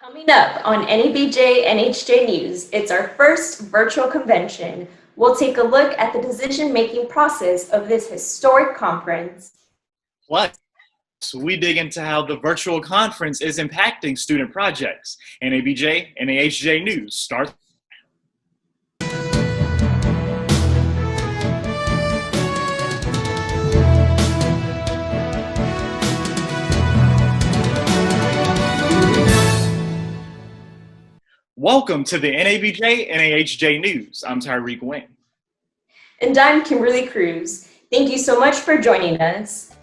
Coming up on NABJ-NHJ News, it's our first virtual convention. We'll take a look at the decision-making process of this historic conference. Plus, we dig into how the virtual conference is impacting student projects. NABJ-NAHJ News starts. Welcome to the NABJ-NAHJ News. I'm Tyreek Wynn. And I'm Kimberly Cruz. Thank you so much for joining us.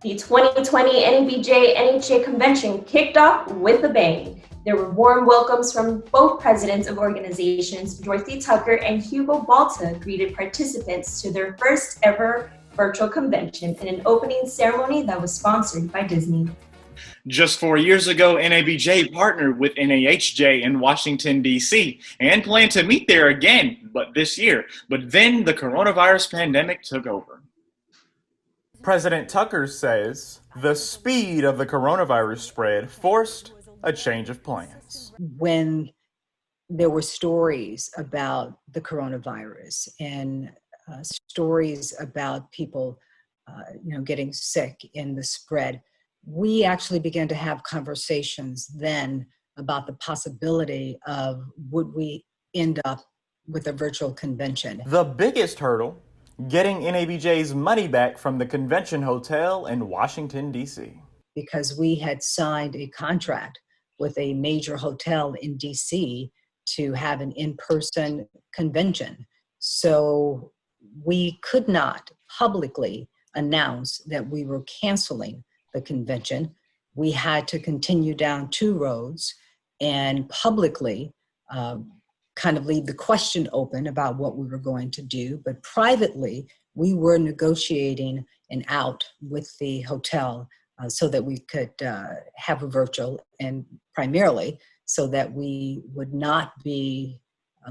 The 2020 NABJ-NHJ convention kicked off with a bang. There were warm welcomes from both presidents of organizations. Dorothy Tucker and HUGO BALTA greeted participants to their first ever virtual convention in an opening ceremony that was sponsored by Disney. Just 4 years ago, NABJ partnered with NAHJ in Washington, D.C. and planned to meet there again this year. But then the coronavirus pandemic took over. President Tucker says the speed of the coronavirus spread forced a change of plans. When there were stories about the coronavirus and stories about people getting sick in the spread, we actually began to have conversations then about the possibility of would we end up with a virtual convention. The biggest hurdle, getting NABJ's money back from the convention hotel in Washington, D.C. Because we had signed a contract with a major hotel in D.C. to have an in-person convention. So we could not publicly announce that we were canceling the convention. We had to continue down two roads and publicly kind of leave the question open about what we were going to do. But privately, we were negotiating an out with the hotel so that we could have a virtual, and primarily so that we would not be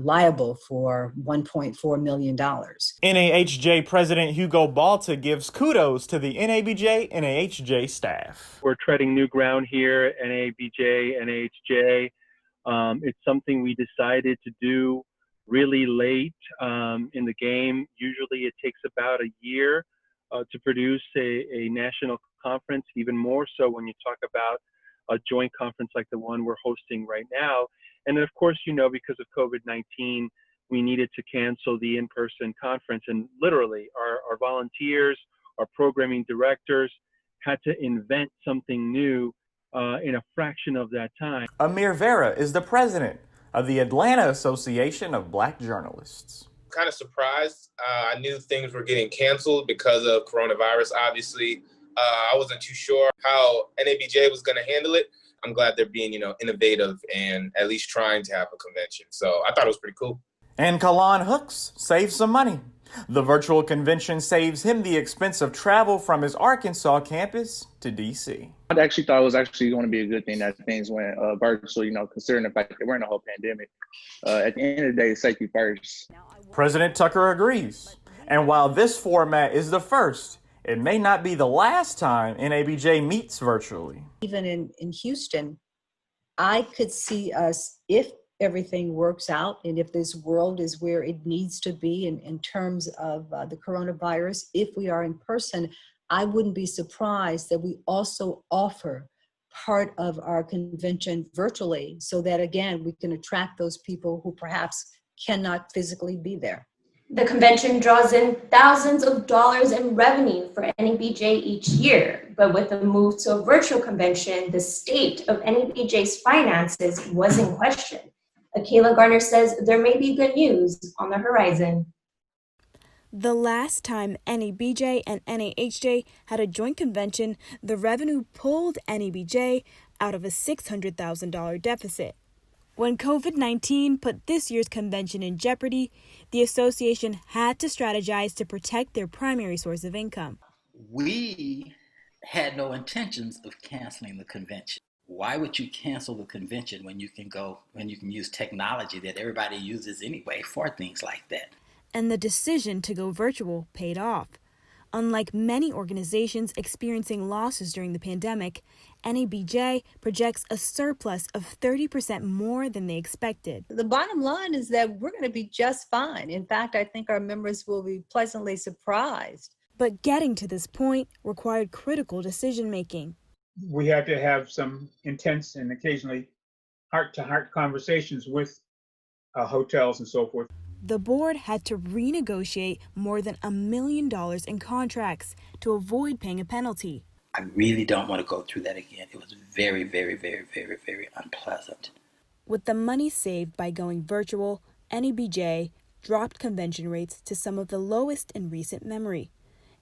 liable for $1.4 million. NAHJ President HUGO BALTA gives kudos to the NABJ-NAHJ staff. We're treading new ground here at NABJ-NAHJ. It's something we decided to do really late in the game. Usually it takes about a year to produce a national conference, even more so when you talk about a joint conference like the one we're hosting right now. And then, of course, because of COVID-19, we needed to cancel the in-person conference. And literally, our volunteers, our programming directors had to invent something new in a fraction of that time. AMIR VERA is the president of the Atlanta Association of Black Journalists. Kind of surprised. I knew things were getting canceled because of coronavirus, obviously. I wasn't too sure how NABJ was going to handle it. I'm glad they're being, innovative and at least trying to have a convention. So I thought it was pretty cool. And KALAN Hooks saves some money. The virtual convention saves him the expense of travel from his Arkansas campus to D.C. I actually thought it was actually going to be a good thing that things went virtual, considering the fact that we're in a whole pandemic. At the end of the day, safety first. President Tucker agrees. And while this format is the first, it may not be the last time NABJ meets virtually. Even in Houston, I could see us, if everything works out and if this world is where it needs to be in terms of the coronavirus, if we are in person, I wouldn't be surprised that we also offer part of our convention virtually so that, again, we can attract those people who perhaps cannot physically be there. The convention draws in thousands of dollars in revenue for NABJ each year, but with the move to a virtual convention, the state of NABJ's finances was in question. Akela Garner says there may be good news on the horizon. The last time NABJ and NAHJ had a joint convention, the revenue pulled NABJ out of a $600,000 deficit. When COVID-19 put this year's convention in jeopardy, the association had to strategize to protect their primary source of income. We had no intentions of canceling the convention. Why would you cancel the convention when you can use technology that everybody uses anyway for things like that? And the decision to go virtual paid off. Unlike many organizations experiencing losses during the pandemic, NABJ projects a surplus of 30% more than they expected. The bottom line is that we're going to be just fine. In fact, I think our members will be pleasantly surprised. But getting to this point required critical decision-making. We had to have some intense and occasionally heart-to-heart conversations with hotels and so forth. The board had to renegotiate more than $1 million in contracts to avoid paying a penalty. I really don't want to go through that again. It was very, very, very, very, very unpleasant. With the money saved by going virtual, NABJ dropped convention rates to some of the lowest in recent memory.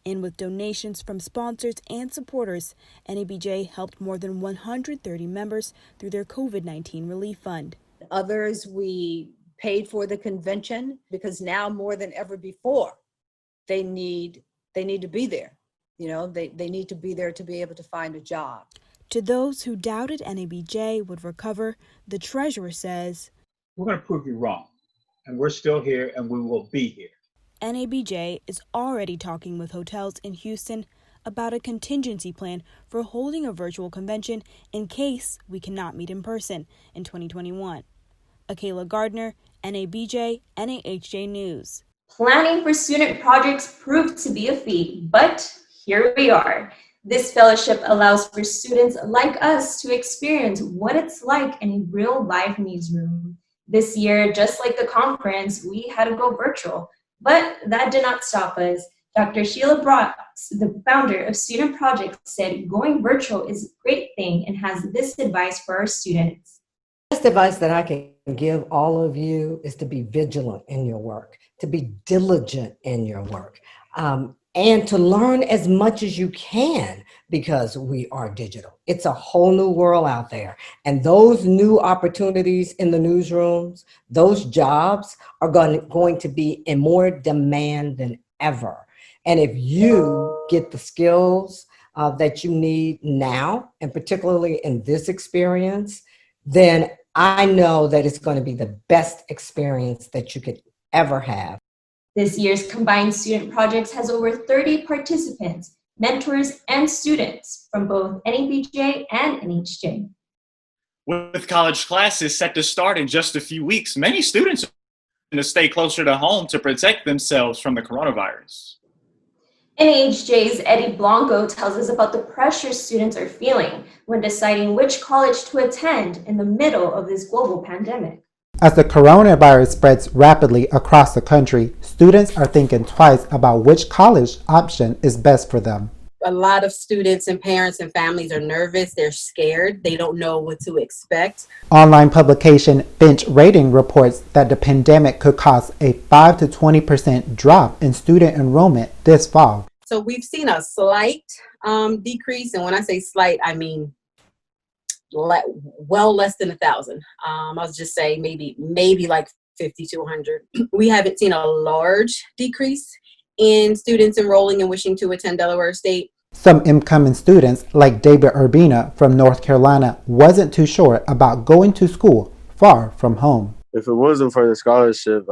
And with donations from sponsors and supporters, NABJ helped more than 130 members through their COVID-19 relief fund. Others, we paid for the convention because now more than ever before, they need to be there. You know, they need to be there to be able to find a job. To those who doubted NABJ would recover, the treasurer says, "We're going to prove you wrong, and we're still here, and we will be here." NABJ is already talking with hotels in Houston about a contingency plan for holding a virtual convention in case we cannot meet in person in 2021. Akayla Gardner, NABJ, NAHJ News. Planning for student projects proved to be a feat, but here we are. This fellowship allows for students like us to experience what it's like in a real-life newsroom. This year, just like the conference, we had to go virtual, but that did not stop us. Dr. SHEILA Brooks, the founder of Student Projects, said going virtual is a great thing and has this advice for our students. The best advice that I can give all of you is to be vigilant in your work, to be diligent in your work, and to learn as much as you can because we are digital. It's a whole new world out there. And those new opportunities in the newsrooms, those jobs are going to be in more demand than ever. And if you get the skills that you need now, and particularly in this experience, then I know that it's going to be the best experience that you could ever have. This year's Combined Student Projects has over 30 participants, mentors, and students from both NABJ and NHJ. With college classes set to start in just a few weeks, many students are going to stay closer to home to protect themselves from the coronavirus. NAHJ's Eddie Blanco tells us about the pressure students are feeling when deciding which college to attend in the middle of this global pandemic. As the coronavirus spreads rapidly across the country, students are thinking twice about which college option is best for them. A lot of students and parents and families are nervous. They're scared. They don't know what to expect. Online publication Bench Rating reports that the pandemic could cause a 5 to 20% drop in student enrollment this fall. So we've seen a slight decrease. And when I say slight, I mean well less than 1,000. I'll just say maybe like 50 to 100. We haven't seen a large decrease in students enrolling and wishing to attend Delaware State. Some incoming students, like David URBINA from North Carolina, wasn't too sure about going to school far from home. If it wasn't for the scholarship,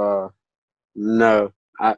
no. I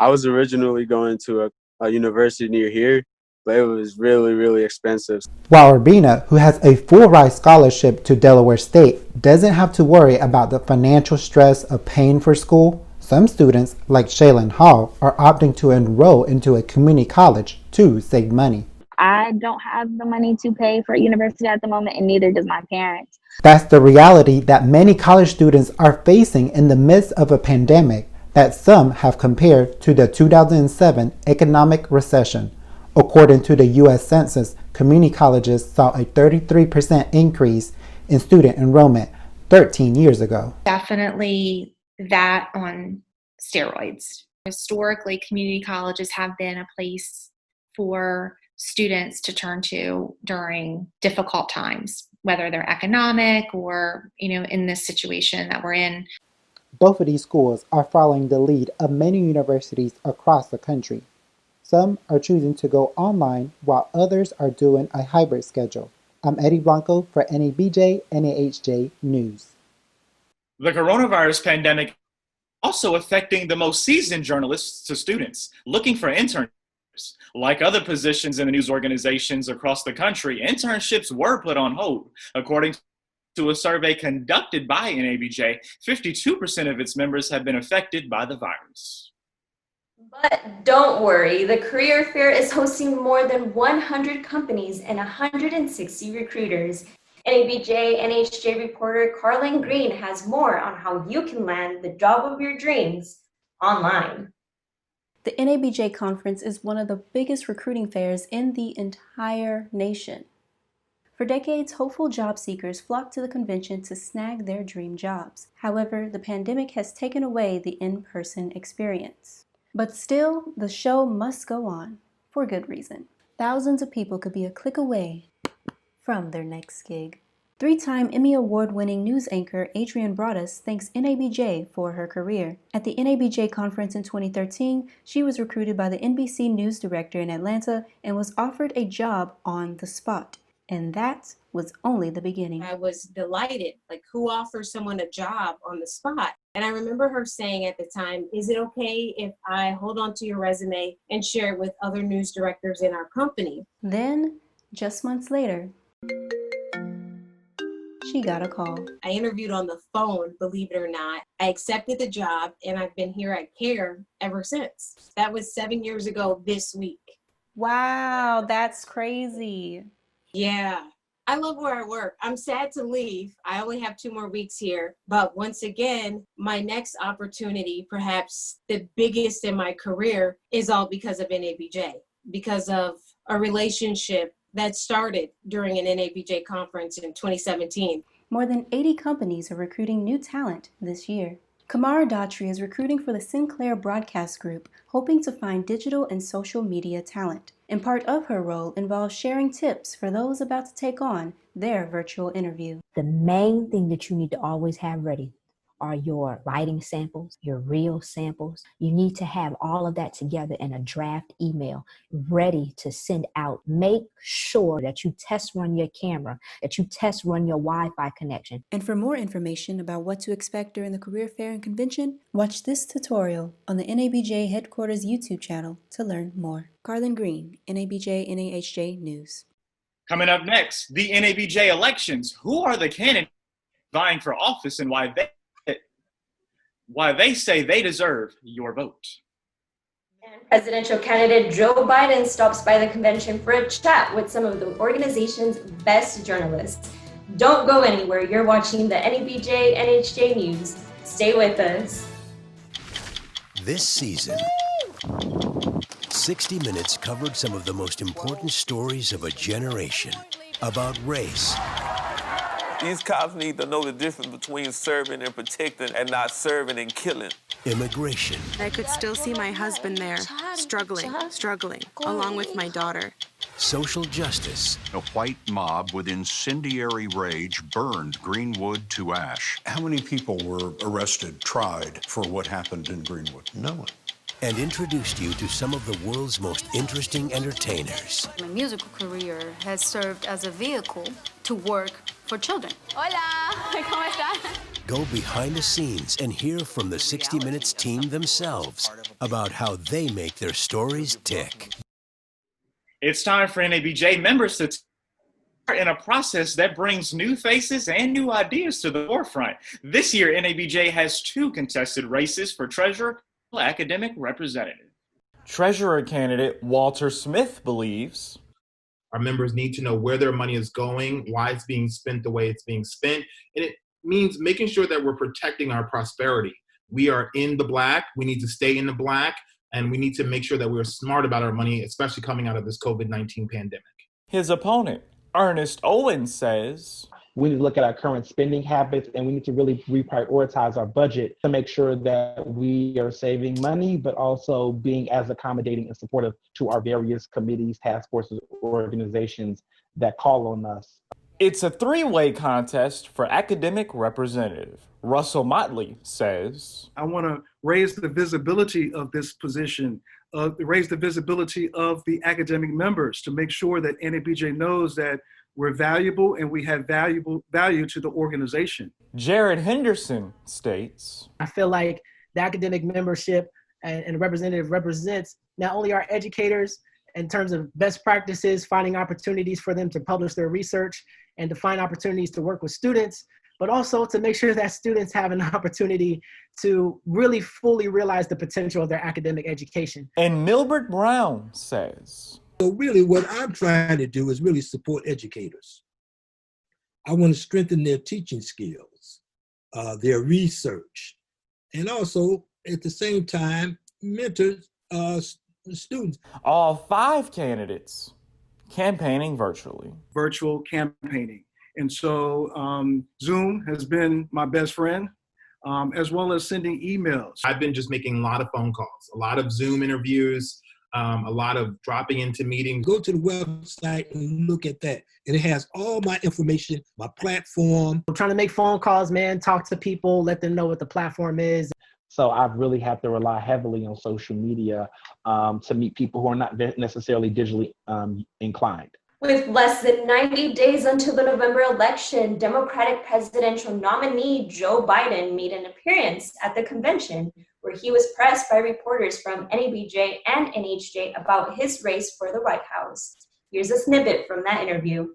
was originally going to a university near here, but it was really, really expensive. While URBINA, who has a full ride scholarship to Delaware State, doesn't have to worry about the financial stress of paying for school, some students, like SHAILYN are opting to enroll into a community college to save money. I don't have the money to pay for university at the moment, and neither does my parents. That's the reality that many college students are facing in the midst of a pandemic that some have compared to the 2007 economic recession. According to the U.S. Census, community colleges saw a 33% increase in student enrollment 13 years ago. Definitely that on steroids. Historically, community colleges have been a place for students to turn to during difficult times, whether they're economic or, in this situation that we're in. Both of these schools are following the lead of many universities across the country. Some are choosing to go online while others are doing a hybrid schedule. I'm Eddie Blanco for NABJ-NAHJ News. The coronavirus pandemic also affecting the most seasoned journalists to students looking for internships. Like other positions in the news organizations across the country, internships were put on hold. According to a survey conducted by NABJ, 52% of its members have been affected by the virus. But don't worry, the career fair is hosting more than 100 companies and 160 recruiters. NABJ-NAHJ reporter KALAN Green has more on how you can land the job of your dreams online. The NABJ conference is one of the biggest recruiting fairs in the entire nation. For decades, hopeful job seekers flocked to the convention to snag their dream jobs. However, the pandemic has taken away the in-person experience. But still, the show must go on, for good reason. Thousands of people could be a click away from their next gig. Three-time Emmy Award-winning news anchor Adrienne Broaddus thanks NABJ for her career. At the NABJ conference in 2013, she was recruited by the NBC News director in Atlanta and was offered a job on the spot. And that was only the beginning. I was delighted, like, who offers someone a job on the spot? And I remember her saying at the time, is it okay if I hold on to your resume and share it with other news directors in our company? Then, just months later, she got a call. I interviewed on the phone, believe it or not. I accepted the job and I've been here at CARE ever since. That was 7 years ago this week. Wow, that's crazy. Yeah, I love where I work. I'm sad to leave. I only have 2 more weeks here. But once again, my next opportunity, perhaps the biggest in my career, is all because of NABJ, because of a relationship that started during an NABJ conference in 2017. More than 80 companies are recruiting new talent this year. KAMARA DAUGHTRY is recruiting for the SINCLAIR broadcast group, hoping to find digital and social media talent. And part of her role involves sharing tips for those about to take on their virtual interview. The main thing that you need to always have ready are your writing samples, your reel samples. You need to have all of that together in a draft email ready to send out. Make sure that you test run your camera, that you test run your Wi-Fi connection. And for more information about what to expect during the career fair and convention, watch this tutorial on the NABJ headquarters YouTube channel to learn more. KALAN Green, NABJ-NAHJ News. Coming up next, the NABJ elections. Who are the candidates vying for office and why they say they deserve your vote? And presidential candidate Joe Biden stops by the convention for a chat with some of the organization's best journalists. Don't go anywhere. You're watching the NABJ-NHJ News. Stay with us. This season, 60 Minutes covered some of the most important stories of a generation about race. These cops need to know the difference between serving and protecting and not serving and killing. Immigration. I could still see my husband there, struggling, along with my daughter. Social justice. A white mob with incendiary rage burned Greenwood to ash. How many people were arrested, tried for what happened in Greenwood? No one. And introduced you to some of the world's most interesting entertainers. My musical career has served as a vehicle to work for children. Hola, ¿cómo estás? Go behind the scenes and hear from the 60 Minutes team themselves about how they make their stories tick. It's time for NABJ members to start in a process that brings new faces and new ideas to the forefront. This year, NABJ has 2 contested races for treasurer academic representative. Treasurer candidate Walter Smith believes our members need to know where their money is going, why it's being spent the way it's being spent, and it means making sure that we're protecting our prosperity. We are in the black, we need to stay in the black, and we need to make sure that we're smart about our money, especially coming out of this COVID-19 pandemic. His opponent, Ernest Owens, says we need to look at our current spending habits and we need to really reprioritize our budget to make sure that we are saving money, but also being as accommodating and supportive to our various committees, task forces, organizations that call on us. It's a 3-way contest for academic representative. Russell Motley says, I want to raise the visibility of this position, raise the visibility of the academic members to make sure that NABJ knows that we're valuable and we have value to the organization. JARRAD Henderson states, I feel like the academic membership and a representative represents not only our educators in terms of best practices, finding opportunities for them to publish their research and to find opportunities to work with students, but also to make sure that students have an opportunity to really fully realize the potential of their academic education. And Milbert Brown says, so really what I'm trying to do is really support educators. I want to strengthen their teaching skills, their research, and also at the same time mentor students. All 5 candidates campaigning virtually. Virtual campaigning. And so Zoom has been my best friend, as well as sending emails. I've been just making a lot of phone calls, a lot of Zoom interviews, a lot of dropping into meetings. Go to the website and look at that. And it has all my information, my platform. I'm trying to make phone calls, man, talk to people, let them know what the platform is. So I really have to rely heavily on social media to meet people who are not necessarily digitally inclined. With less than 90 days until the November election, Democratic presidential nominee Joe Biden made an appearance at the convention where he was pressed by reporters from NABJ and NHJ about his race for the White House. Here's a snippet from that interview.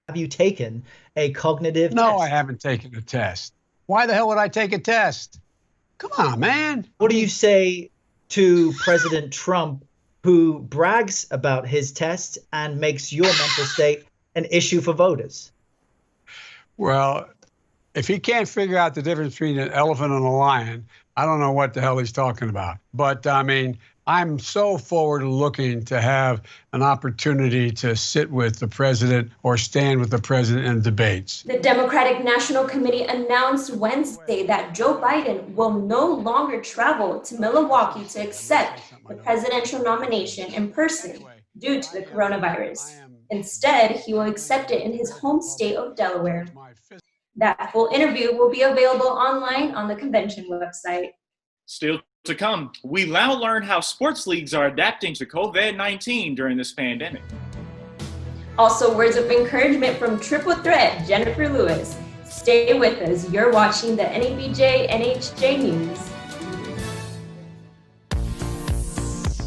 Have you taken a cognitive test? No, I haven't taken a test. Why the hell would I take a test? Come on, man. What do you say to President Trump, who brags about his test and makes your mental state an issue for voters? Well, if he can't figure out the difference between an elephant and a lion, I don't know what the hell he's talking about. But I mean, I'm so forward looking to have an opportunity to sit with the president or stand with the president in debates. The Democratic National Committee announced Wednesday that Joe Biden will no longer travel to Milwaukee to accept the presidential nomination in person due to the coronavirus. Instead, he will accept it in his home state of Delaware. That full interview will be available online on the convention website. Still to come, we now learn how sports leagues are adapting to COVID-19 during this pandemic. Also, words of encouragement from Triple Threat Jennifer Lewis. Stay with us. You're watching the NABJ-NAHJ News.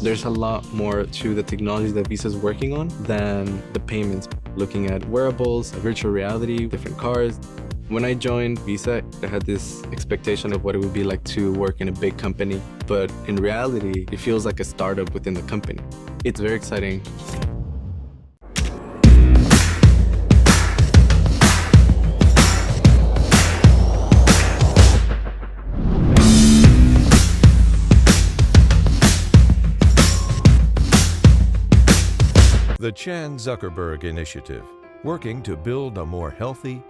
There's a lot more to the technology that Visa is working on than the payments. Looking at wearables, virtual reality, different cars. When I joined Visa, I had this expectation of what it would be like to work in a big company, but in reality, it feels like a startup within the company. It's very exciting. The Chan Zuckerberg Initiative, working to build a more healthy,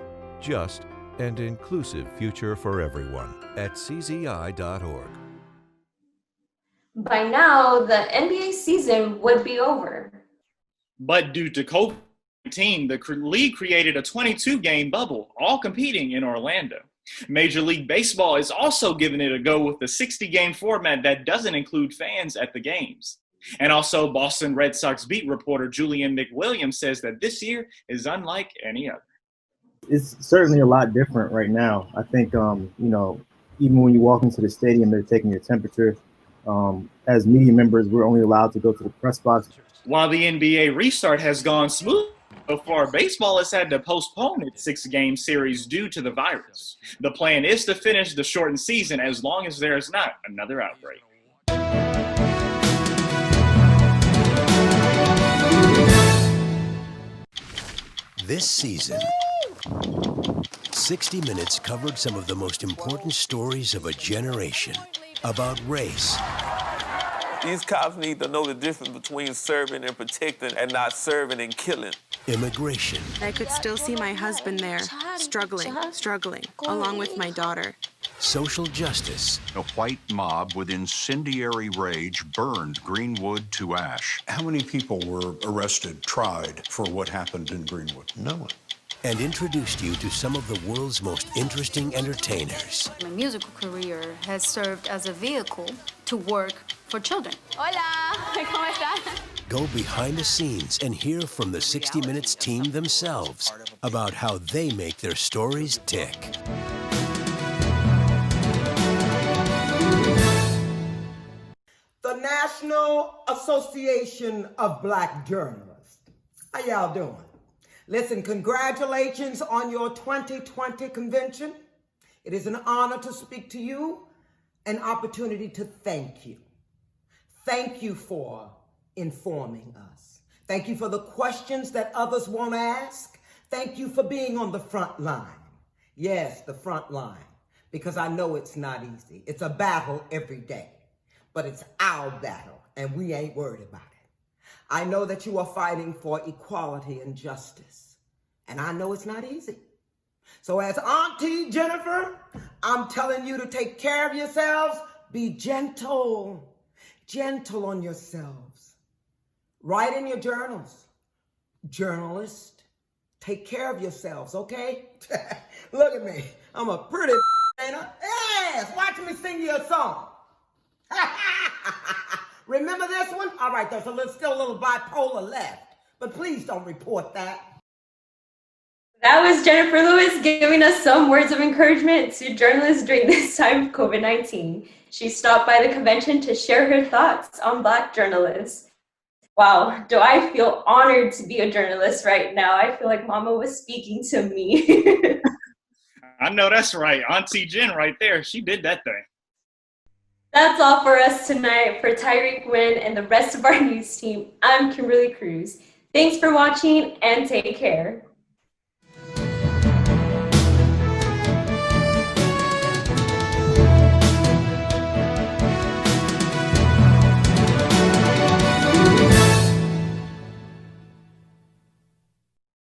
just, and inclusive future for everyone at czi.org. By now, the NBA season would be over. But due to COVID-19, the league created a 22-game bubble, all competing in Orlando. Major League Baseball is also giving it a go with the 60-game format that doesn't include fans at the games. And also, Boston Red Sox beat reporter Julian McWilliams says that this year is unlike any other. It's certainly a lot different right now. I think, you know, even when you walk into the stadium, they're taking your temperature. As media members, we're only allowed to go to the press box. While the NBA restart has gone smooth so far, baseball has had to postpone its 6-game series due to the virus. The plan is to finish the shortened season as long as there is not another outbreak. This season, 60 Minutes covered some of the most important stories of a generation about race. These cops need to know the difference between serving and protecting and not serving and killing. Immigration. I could still see my husband there, struggling, along with my daughter. Social justice. A white mob with incendiary rage burned Greenwood to ash. How many people were arrested, tried for what happened in Greenwood? No one. And introduced you to some of the world's most interesting entertainers. My musical career has served as a vehicle to work for children. Hola, ¿cómo estás? Go behind the scenes and hear from the 60 Minutes team themselves about how they make their stories tick. National Association of Black Journalists. How y'all doing? Listen, congratulations on your 2020 convention. It is an honor to speak to you, an opportunity to thank you. Thank you for informing us. Thank you for the questions that others won't ask. Thank you for being on the front line. Yes, the front line, because I know it's not easy. It's a battle every day, but it's our battle, and we ain't worried about it. I know that you are fighting for equality and justice, and I know it's not easy. So as Auntie Jennifer, I'm telling you to take care of yourselves. Be gentle on yourselves. Write in your journals. Journalists, take care of yourselves, okay? Look at me. I'm a pretty ain't I? Yes, watch me sing you a song. Remember this one? All right, there's still a little bipolar left, but please don't report that. That was Jennifer Lewis giving us some words of encouragement to journalists during this time of COVID-19. She stopped by the convention to share her thoughts on Black journalists. Wow, do I feel honored to be a journalist right now. I feel like Mama was speaking to me. I know that's right. Auntie Jen right there. She did that thing. That's all for us tonight. For Tyreek Wynn and the rest of our news team, I'm Kimberly Cruz. Thanks for watching and take care.